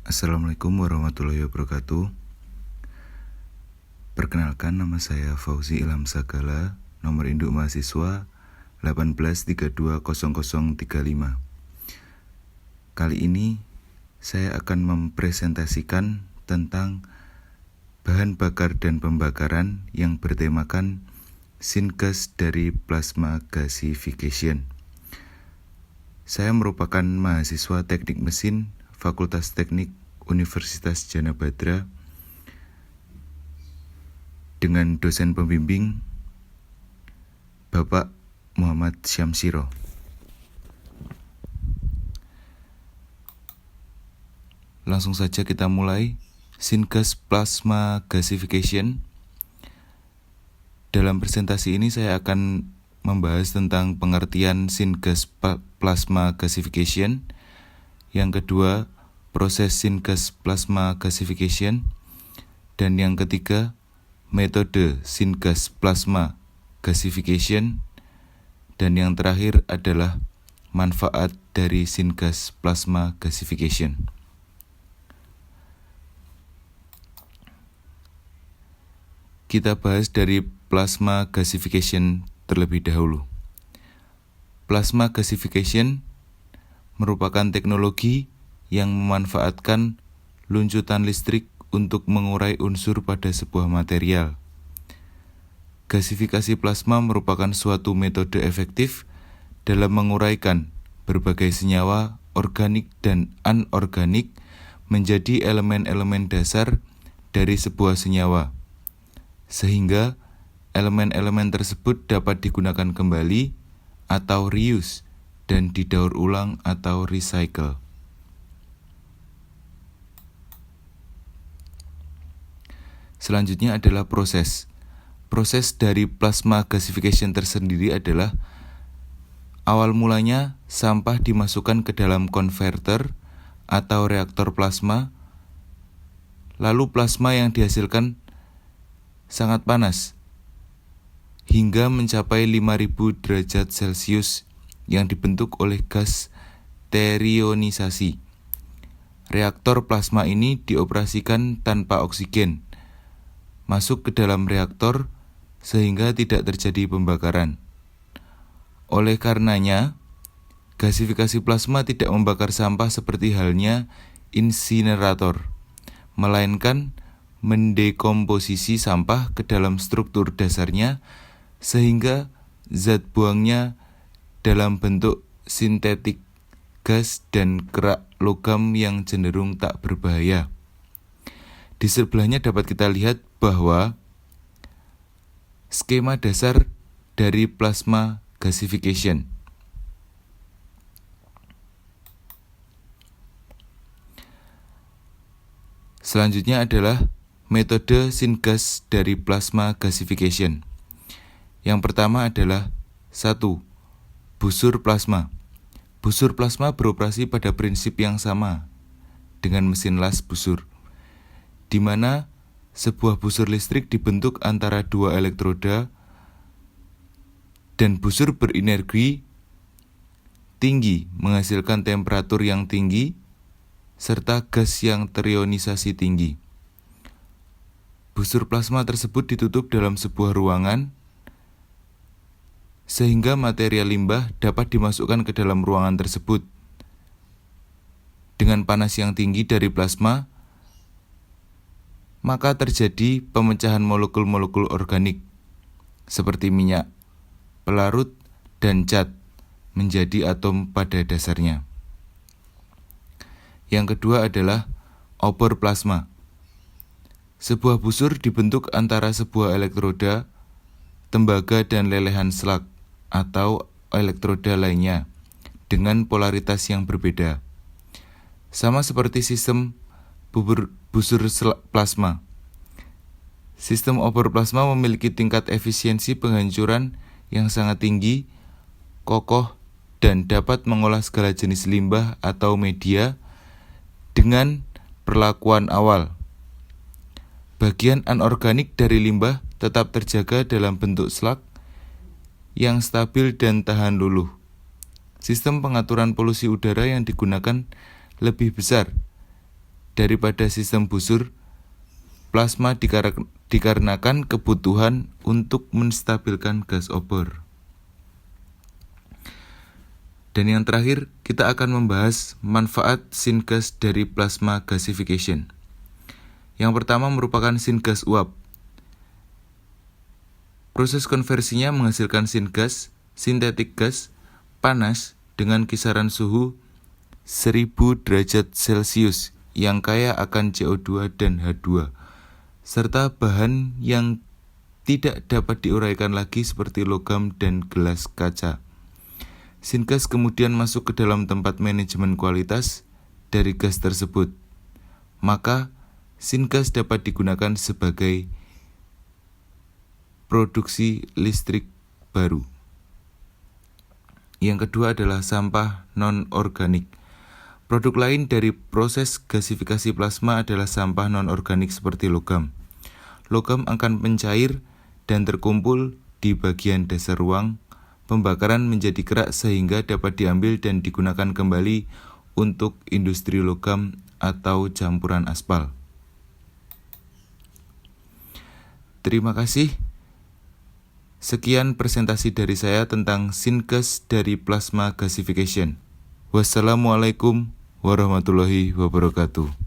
Assalamualaikum warahmatullahi wabarakatuh. Perkenalkan, nama saya Fauzi Ilham Sagala, nomor induk mahasiswa 18320035. Kali ini saya akan mempresentasikan tentang bahan bakar dan pembakaran yang bertemakan syngas dari plasma gasification. Saya merupakan mahasiswa teknik mesin Fakultas Teknik Universitas Jana Badra dengan dosen pembimbing Bapak Muhammad Syamsiro. Langsung saja kita mulai. Syngas plasma gasification. Dalam presentasi ini saya akan membahas tentang pengertian syngas plasma gasification. Yang kedua, proses syngas plasma gasification. Dan yang ketiga, metode syngas plasma gasification. Dan yang terakhir adalah manfaat dari syngas plasma gasification. Kita bahas dari plasma gasification terlebih dahulu. Plasma gasification merupakan teknologi yang memanfaatkan luncutan listrik untuk mengurai unsur pada sebuah material. Gasifikasi plasma merupakan suatu metode efektif dalam menguraikan berbagai senyawa organik dan anorganik menjadi elemen-elemen dasar dari sebuah senyawa, sehingga elemen-elemen tersebut dapat digunakan kembali atau reuse dan didaur ulang atau recycle. Selanjutnya adalah proses. Proses dari plasma gasification tersendiri adalah awal mulanya sampah dimasukkan ke dalam konverter atau reaktor plasma, lalu plasma yang dihasilkan sangat panas hingga mencapai 5000 derajat Celcius yang dibentuk oleh gas terionisasi. Reaktor plasma ini dioperasikan tanpa oksigen masuk ke dalam reaktor sehingga tidak terjadi pembakaran. Oleh karenanya, gasifikasi plasma tidak membakar sampah seperti halnya insinerator, melainkan mendekomposisi sampah ke dalam struktur dasarnya sehingga zat buangnya dalam bentuk sintetik gas dan kerak logam yang cenderung tak berbahaya. Di sebelahnya dapat kita lihat bahwa skema dasar dari plasma gasification. Selanjutnya adalah metode syngas dari plasma gasification. Yang pertama adalah 1. Busur plasma. Busur plasma beroperasi pada prinsip yang sama dengan mesin las busur, di mana sebuah busur listrik dibentuk antara dua elektroda dan busur berenergi tinggi menghasilkan temperatur yang tinggi serta gas yang terionisasi tinggi. Busur plasma tersebut ditutup dalam sebuah ruangan sehingga material limbah dapat dimasukkan ke dalam ruangan tersebut. Dengan panas yang tinggi dari plasma, maka terjadi pemecahan molekul-molekul organik seperti minyak, pelarut, dan cat menjadi atom pada dasarnya. Yang kedua adalah obor plasma. Sebuah busur dibentuk antara sebuah elektroda, tembaga, dan lelehan slug atau elektroda lainnya dengan polaritas yang berbeda. Sama seperti sistem busur plasma. Sistem obor plasma memiliki tingkat efisiensi penghancuran yang sangat tinggi, kokoh, dan dapat mengolah segala jenis limbah atau media dengan perlakuan awal. Bagian anorganik dari limbah tetap terjaga dalam bentuk slug yang stabil dan tahan luluh. Sistem pengaturan polusi udara yang digunakan lebih besar daripada sistem busur plasma dikarenakan kebutuhan untuk menstabilkan gas obor. Dan yang terakhir, kita akan membahas manfaat syngas dari plasma gasification. Yang pertama merupakan syngas uap. Proses konversinya menghasilkan syngas, sintetik gas, panas dengan kisaran suhu 1000 derajat Celcius yang kaya akan CO2 dan H2, serta bahan yang tidak dapat diuraikan lagi seperti logam dan gelas kaca. Syngas kemudian masuk ke dalam tempat manajemen kualitas dari gas tersebut. Maka, syngas dapat digunakan sebagai produksi listrik baru. Yang kedua adalah sampah non-organik. Produk lain dari proses gasifikasi plasma adalah sampah non-organik seperti logam. Logam akan mencair dan terkumpul di bagian dasar ruang. Pembakaran menjadi kerak sehingga dapat diambil dan digunakan kembali untuk industri logam atau campuran aspal. Terima kasih. Sekian presentasi dari saya tentang syngas dari plasma gasification. Wassalamualaikum warahmatullahi wabarakatuh.